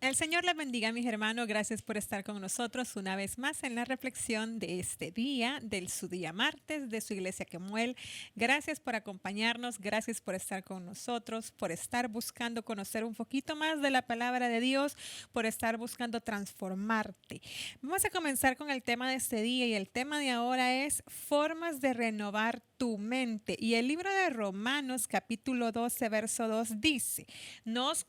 El Señor les bendiga, mis hermanos. Gracias por estar con nosotros una vez más en la reflexión de este día, del su día martes, de su iglesia Kemuel. Gracias por acompañarnos, gracias por estar con nosotros, por estar buscando conocer un poquito más de la palabra de Dios, por estar buscando transformarte. Vamos a comenzar con el tema de este día y el tema de ahora es formas de renovar tu mente. Y el libro de Romanos capítulo 12, verso 2 dice, no os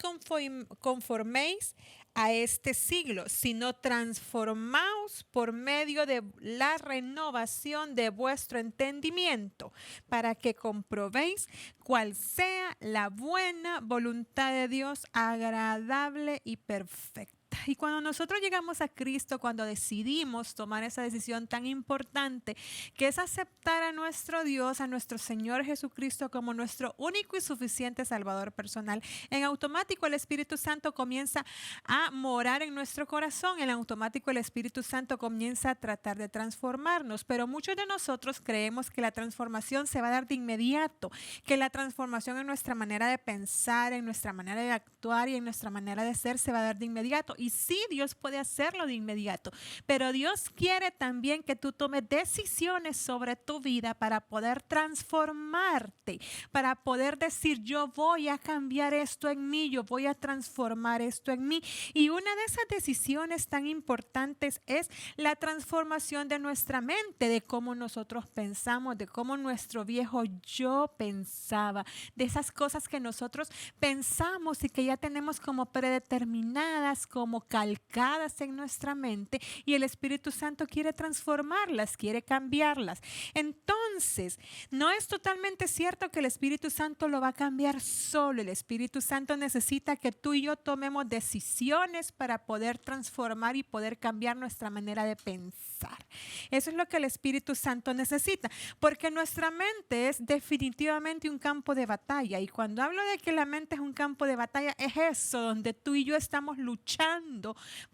conforméis a este siglo, sino transformaos por medio de la renovación de vuestro entendimiento, para que comprobéis cuál sea la buena voluntad de Dios, agradable y perfecta. Y cuando nosotros llegamos a Cristo, cuando decidimos tomar esa decisión tan importante, que es aceptar a nuestro Dios, a nuestro Señor Jesucristo como nuestro único y suficiente Salvador personal, en automático el Espíritu Santo comienza a morar en nuestro corazón. En automático el Espíritu Santo comienza a tratar de transformarnos, pero muchos de nosotros creemos que la transformación se va a dar de inmediato, que la transformación en nuestra manera de pensar, en nuestra manera de actuar y en nuestra manera de ser se va a dar de inmediato. Y sí, Dios puede hacerlo de inmediato, pero Dios quiere también que tú tomes decisiones sobre tu vida para poder transformarte, para poder decir, yo voy a cambiar esto en mí, yo voy a transformar esto en mí. Y una de esas decisiones tan importantes es la transformación de nuestra mente, de cómo nosotros pensamos, de cómo nuestro viejo yo pensaba, de esas cosas que nosotros pensamos y que ya tenemos como predeterminadas, como calcadas en nuestra mente, y el Espíritu Santo quiere transformarlas, quiere cambiarlas. Entonces, no es totalmente cierto que el Espíritu Santo lo va a cambiar solo. El Espíritu Santo necesita que tú y yo tomemos decisiones para poder transformar y poder cambiar nuestra manera de pensar. Eso es lo que el Espíritu Santo necesita, porque nuestra mente es definitivamente un campo de batalla. Y cuando hablo de que la mente es un campo de batalla, es eso, donde tú y yo estamos luchando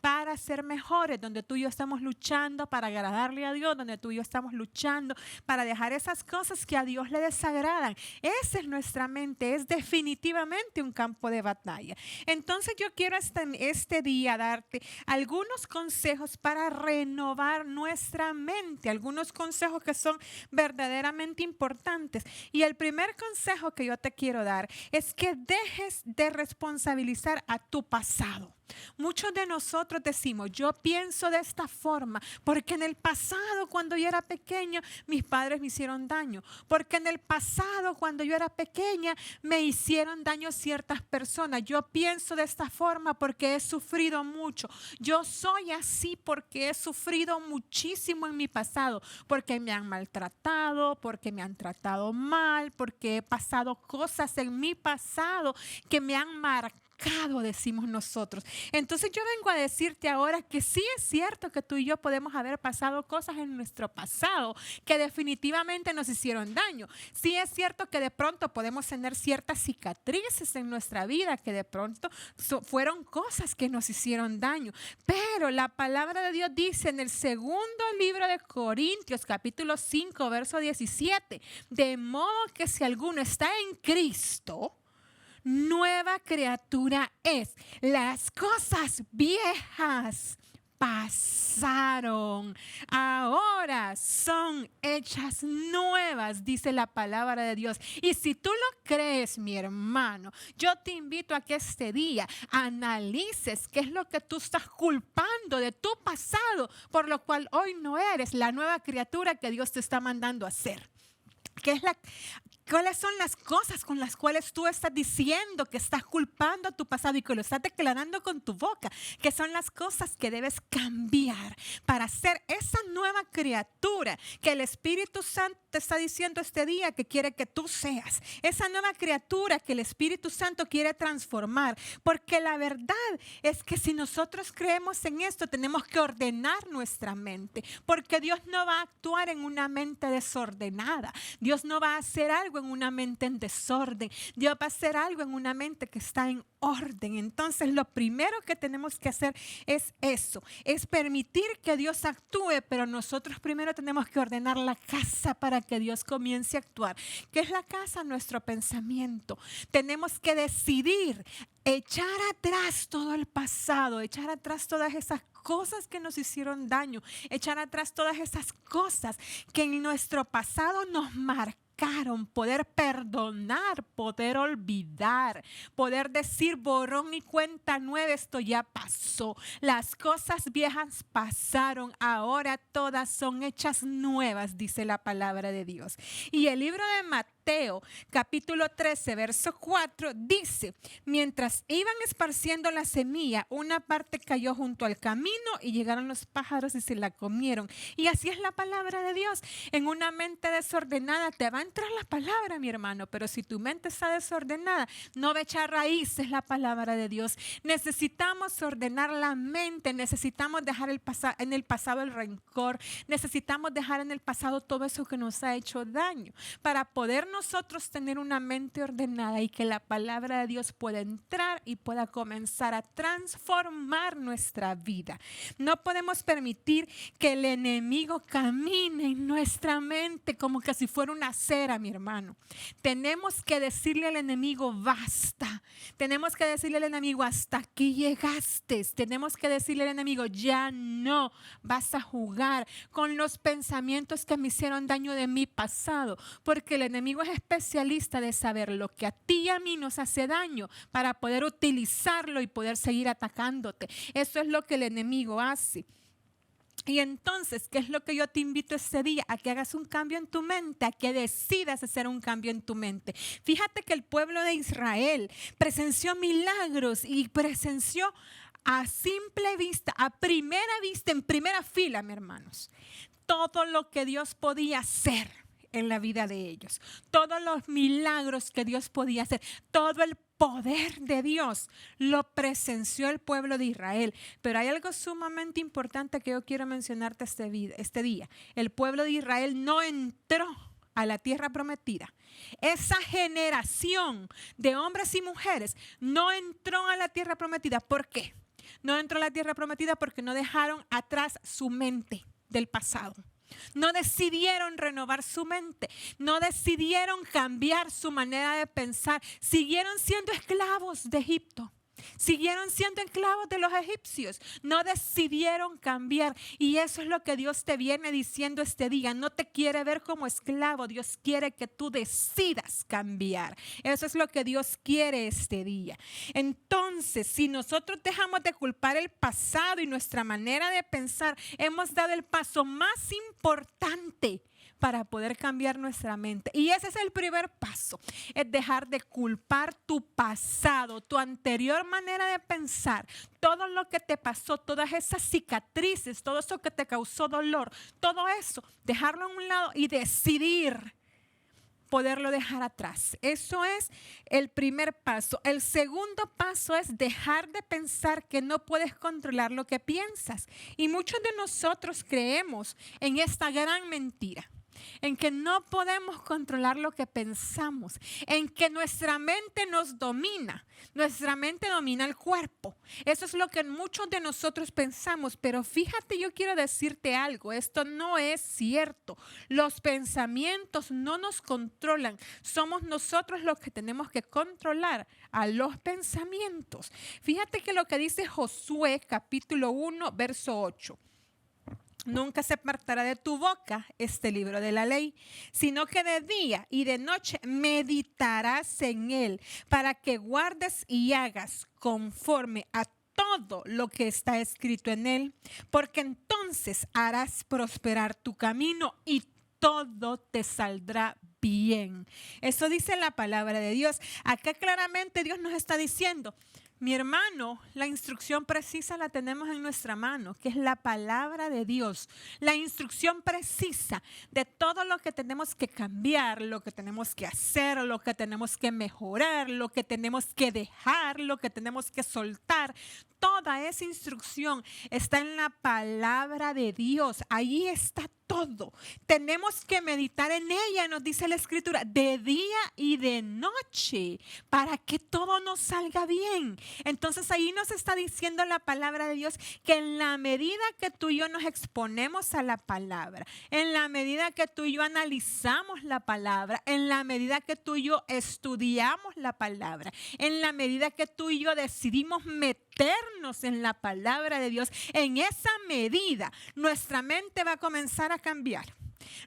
para ser mejores, donde tú y yo estamos luchando para agradarle a Dios, donde tú y yo estamos luchando para dejar esas cosas que a Dios le desagradan. Esa es nuestra mente, es definitivamente un campo de batalla. Entonces yo quiero este día darte algunos consejos para renovar nuestra mente, algunos consejos que son verdaderamente importantes. Y el primer consejo que yo te quiero dar es que dejes de responsabilizar a tu pasado. Muchos de nosotros decimos, yo pienso de esta forma, porque en el pasado, cuando yo era pequeña, mis padres me hicieron daño. Porque en el pasado, cuando yo era pequeña, me hicieron daño ciertas personas. Yo pienso de esta forma porque he sufrido mucho. Yo soy así porque he sufrido muchísimo en mi pasado, porque me han maltratado, porque me han tratado mal, porque he pasado cosas en mi pasado que me han marcado, decimos nosotros. Entonces yo vengo a decirte ahora que sí es cierto que tú y yo podemos haber pasado cosas en nuestro pasado que definitivamente nos hicieron daño. Sí es cierto que de pronto podemos tener ciertas cicatrices en nuestra vida que de pronto fueron cosas que nos hicieron daño. Pero la palabra de Dios dice en el segundo libro de Corintios, capítulo 5, verso 17, de modo que si alguno está en Cristo, nueva criatura es. Las cosas viejas pasaron, ahora son hechas nuevas, dice la palabra de Dios. Y si tú lo crees, mi hermano, yo te invito a que este día analices qué es lo que tú estás culpando de tu pasado, por lo cual hoy no eres la nueva criatura que Dios te está mandando a ser. ¿Cuáles son las cosas con las cuales tú estás diciendo que estás culpando a tu pasado y que lo estás declarando con tu boca? Que son las cosas que debes cambiar para ser esa nueva criatura que el Espíritu Santo te está diciendo este día que quiere que tú seas. Esa nueva criatura que el Espíritu Santo quiere transformar. Porque la verdad es que si nosotros creemos en esto, tenemos que ordenar nuestra mente. Porque Dios no va a actuar en una mente desordenada. Dios no va a hacer algo en una mente en desorden. Dios va a hacer algo en una mente que está en orden. Entonces, lo primero que tenemos que hacer es eso, es permitir que Dios actúe, pero nosotros primero tenemos que ordenar la casa para que Dios comience a actuar. ¿Qué es la casa? Nuestro pensamiento. Tenemos que decidir echar atrás todo el pasado, echar atrás todas esas cosas que nos hicieron daño, echar atrás todas esas cosas que en nuestro pasado nos marcaron, poder perdonar, poder olvidar, poder decir borrón y cuenta nueva, esto ya pasó. Las cosas viejas pasaron, ahora todas son hechas nuevas, dice la palabra de Dios. Y el libro de Mateo, capítulo 13, verso 4, dice: mientras iban esparciendo la semilla, una parte cayó junto al camino y llegaron los pájaros y se la comieron. Y así es la palabra de Dios. En una mente desordenada te va a entrar la palabra, mi hermano, pero si tu mente está desordenada, no va a echar raíces la palabra de Dios. Necesitamos ordenar la mente, necesitamos dejar en el pasado el rencor, necesitamos dejar en el pasado todo eso que nos ha hecho daño, para poder nosotros tener una mente ordenada y que la palabra de Dios pueda entrar y pueda comenzar a transformar nuestra vida. No podemos permitir que el enemigo camine en nuestra mente como que si fuera una cera, mi hermano. Tenemos que decirle al enemigo: basta. Tenemos que decirle al enemigo: hasta aquí llegaste. Tenemos que decirle al enemigo: ya no vas a jugar con los pensamientos que me hicieron daño de mi pasado, porque el enemigo es especialista de saber lo que a ti y a mí nos hace daño para poder utilizarlo y poder seguir atacándote. Eso es lo que el enemigo hace. Y entonces, ¿qué es lo que yo te invito este día? A que hagas un cambio en tu mente, a que decidas hacer un cambio en tu mente. Fíjate que el pueblo de Israel presenció milagros y presenció a simple vista, a primera vista, en primera fila, mis hermanos, todo lo que Dios podía hacer en la vida de ellos, todos los milagros que Dios podía hacer, todo el poder de Dios lo presenció el pueblo de Israel. Pero hay algo sumamente importante que yo quiero mencionarte este día. El pueblo de Israel no entró a la tierra prometida. Esa generación de hombres y mujeres no entró a la tierra prometida. ¿Por qué? No entró a la tierra prometida porque no dejaron atrás su mente del pasado. No decidieron renovar su mente, no decidieron cambiar su manera de pensar, siguieron siendo esclavos de Egipto. Siguieron siendo esclavos de los egipcios, no decidieron cambiar. Y eso es lo que Dios te viene diciendo este día. No te quiere ver como esclavo, Dios quiere que tú decidas cambiar. Eso es lo que Dios quiere este día. Entonces, si nosotros dejamos de culpar el pasado y nuestra manera de pensar, hemos dado el paso más importante para poder cambiar nuestra mente. Y ese es el primer paso, es dejar de culpar tu pasado, tu anterior manera de pensar, todo lo que te pasó, todas esas cicatrices, todo eso que te causó dolor, todo eso, dejarlo a un lado y decidir poderlo dejar atrás. Eso es el primer paso. El segundo paso es dejar de pensar que no puedes controlar lo que piensas. Y muchos de nosotros creemos en esta gran mentira, en que no podemos controlar lo que pensamos, en que nuestra mente nos domina, nuestra mente domina el cuerpo. Eso es lo que muchos de nosotros pensamos, pero fíjate, yo quiero decirte algo, esto no es cierto. Los pensamientos no nos controlan, somos nosotros los que tenemos que controlar a los pensamientos. Fíjate que lo que dice Josué capítulo 1, verso 8. Nunca se apartará de tu boca este libro de la ley, sino que de día y de noche meditarás en él, para que guardes y hagas conforme a todo lo que está escrito en él, porque entonces harás prosperar tu camino y todo te saldrá bien. Eso dice la palabra de Dios. Acá claramente Dios nos está diciendo: mi hermano, la instrucción precisa la tenemos en nuestra mano, que es la palabra de Dios. La instrucción precisa de todo lo que tenemos que cambiar, lo que tenemos que hacer, lo que tenemos que mejorar, lo que tenemos que dejar, lo que tenemos que soltar. Toda esa instrucción está en la palabra de Dios. Ahí está todo. Tenemos que meditar en ella, nos dice la Escritura, de día y de noche, para que todo nos salga bien. Entonces ahí nos está diciendo la palabra de Dios que en la medida que tú y yo nos exponemos a la palabra, en la medida que tú y yo analizamos la palabra, en la medida que tú y yo estudiamos la palabra, en la medida que tú y yo decidimos meternos en la palabra de Dios, en esa medida nuestra mente va a comenzar a cambiar.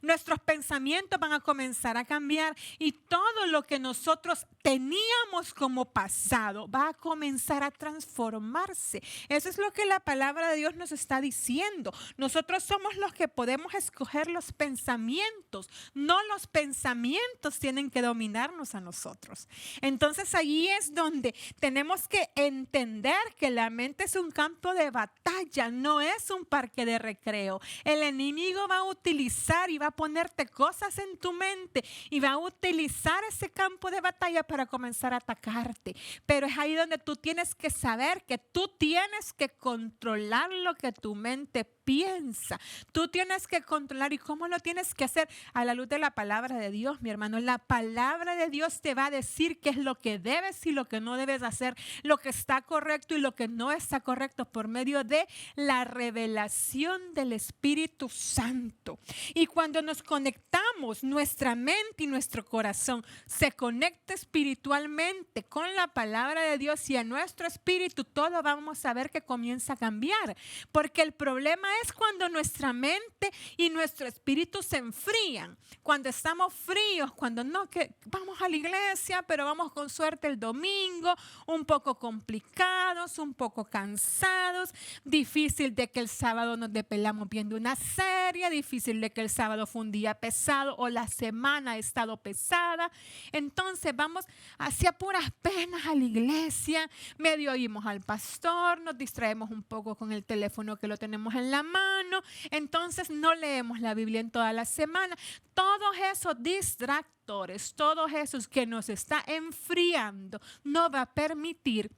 Nuestros pensamientos van a comenzar a cambiar y todo lo que nosotros teníamos como pasado va a comenzar a transformarse. Eso es lo que la palabra de Dios nos está diciendo. Nosotros somos los que podemos escoger los pensamientos, no los pensamientos tienen que dominarnos a nosotros. Entonces allí es donde tenemos que entender que la mente es un campo de batalla, no es un parque de recreo. El enemigo va a utilizar y va a ponerte cosas en tu mente y va a utilizar ese campo de batalla para comenzar a atacarte. Pero es ahí donde tú tienes que saber que tú tienes que controlar lo que tu mente piensa. Tú tienes que controlar. ¿Y cómo lo tienes que hacer? A la luz de la palabra de Dios, mi hermano. La palabra de Dios te va a decir qué es lo que debes y lo que no debes hacer, lo que está correcto y lo que no está correcto por medio de la revelación del Espíritu Santo. Y cuando nos conectamos, nuestra mente y nuestro corazón se conecta espiritualmente con la palabra de Dios y a nuestro espíritu, todo vamos a ver que comienza a cambiar. Porque el problema es cuando nuestra mente y nuestro espíritu se enfrían, cuando estamos fríos, cuando no, que vamos a la iglesia, pero vamos con suerte el domingo, un poco complicados, un poco cansados, difícil de que el sábado nos depelamos viendo una serie, difícil de que el sábado fue un día pesado o la semana ha estado pesada. Entonces vamos hacia puras penas a la iglesia, medio oímos al pastor, nos distraemos un poco con el teléfono que lo tenemos en la mano, entonces no leemos la Biblia en toda la semana. Todos esos distractores, todos esos que nos está enfriando, no va a permitir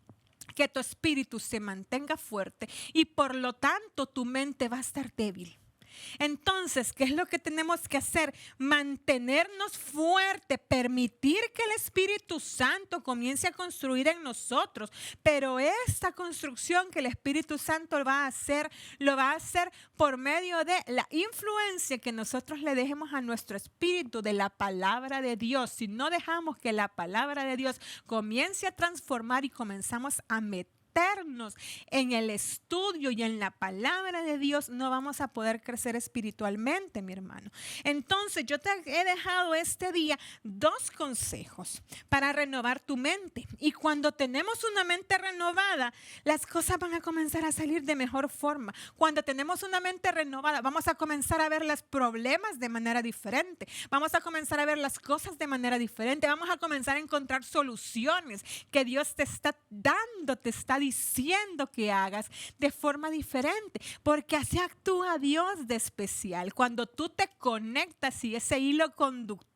que tu espíritu se mantenga fuerte y por lo tanto tu mente va a estar débil. Entonces, ¿qué es lo que tenemos que hacer? Mantenernos fuertes, permitir que el Espíritu Santo comience a construir en nosotros, pero esta construcción que el Espíritu Santo va a hacer, lo va a hacer por medio de la influencia que nosotros le dejemos a nuestro espíritu de la palabra de Dios. Si no dejamos que la palabra de Dios comience a transformar y comenzamos a meternos en el estudio y en la palabra de Dios, no vamos a poder crecer espiritualmente, mi hermano. Entonces yo te he dejado este día 2 consejos para renovar tu mente, y cuando tenemos una mente renovada, las cosas van a comenzar a salir de mejor forma. Cuando tenemos una mente renovada, vamos a comenzar a ver los problemas de manera diferente, vamos a comenzar a ver las cosas de manera diferente, vamos a comenzar a encontrar soluciones que Dios te está dando, te está diciendo que hagas de forma diferente, porque así actúa Dios de especial. Cuando tú te conectas y ese hilo conductor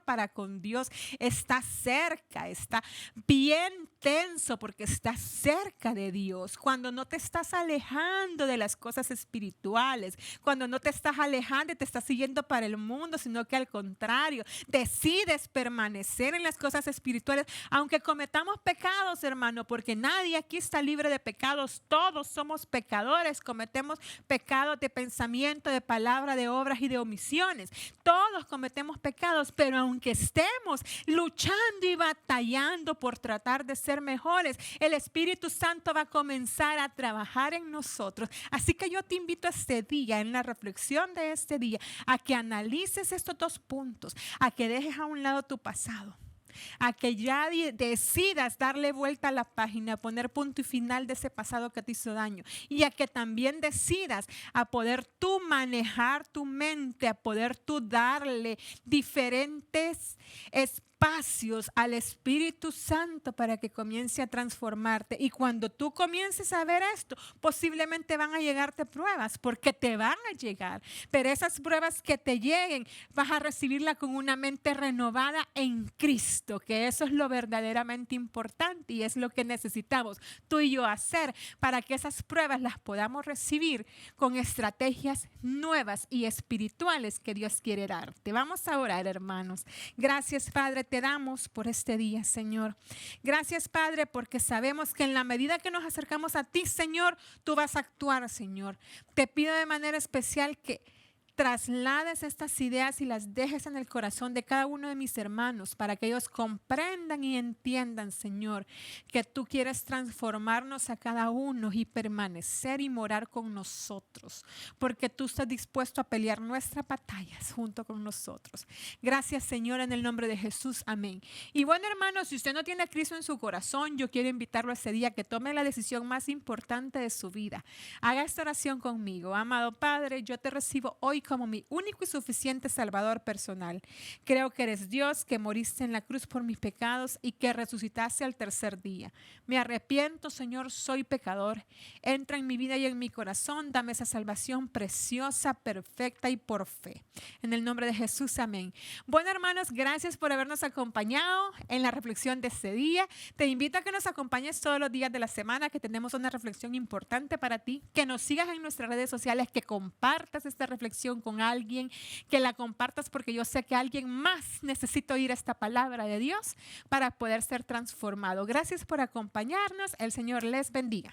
para con Dios está cerca, está bien tenso porque está cerca de Dios. Cuando no te estás alejando de las cosas espirituales, cuando no te estás alejando y te estás siguiendo para el mundo, sino que al contrario, decides permanecer en las cosas espirituales, aunque cometamos pecados, hermano, porque nadie aquí está libre de pecados, todos somos pecadores, cometemos pecados de pensamiento, de palabra, de obras y de omisiones, todos cometemos pecados, pero aunque estemos luchando y batallando por tratar de ser mejores, el Espíritu Santo va a comenzar a trabajar en nosotros. Así que yo te invito este día, en la reflexión de este día, a que analices estos 2 puntos, a que dejes a un lado tu pasado, a que ya decidas darle vuelta a la página, poner punto y final de ese pasado que te hizo daño, y a que también decidas a poder tú manejar tu mente, a poder tú darle diferentes espacios espacios al Espíritu Santo para que comience a transformarte. Y cuando tú comiences a ver esto, posiblemente van a llegarte pruebas, porque te van a llegar. Pero esas pruebas que te lleguen, vas a recibirla con una mente renovada en Cristo, que eso es lo verdaderamente importante y es lo que necesitamos tú y yo hacer para que esas pruebas las podamos recibir con estrategias nuevas y espirituales que Dios quiere darte. Vamos a orar, hermanos. Gracias, Padre, te damos por este día, Señor. Gracias, Padre, porque sabemos que en la medida que nos acercamos a ti, Señor, tú vas a actuar, Señor. Te pido de manera especial que traslades estas ideas y las dejes en el corazón de cada uno de mis hermanos para que ellos comprendan y entiendan, Señor, que tú quieres transformarnos a cada uno y permanecer y morar con nosotros, porque tú estás dispuesto a pelear nuestras batallas junto con nosotros. Gracias, Señor, en el nombre de Jesús. Amén. Y bueno, hermanos, si usted no tiene a Cristo en su corazón, yo quiero invitarlo a ese día que tome la decisión más importante de su vida. Haga esta oración conmigo. Amado Padre, yo te recibo hoy como mi único y suficiente Salvador personal. Creo que eres Dios, que moriste en la cruz por mis pecados y que resucitaste al tercer día. Me arrepiento, Señor, soy pecador. Entra en mi vida y en mi corazón. Dame esa salvación preciosa, perfecta y por fe. En el nombre de Jesús, amén. Bueno, hermanos, gracias por habernos acompañado en la reflexión de este día. Te invito a que nos acompañes todos los días de la semana, que tenemos una reflexión importante para ti, que nos sigas en nuestras redes sociales, que compartas esta reflexión con alguien, que la compartas porque yo sé que alguien más necesita oír esta palabra de Dios para poder ser transformado. Gracias por acompañarnos. El Señor les bendiga.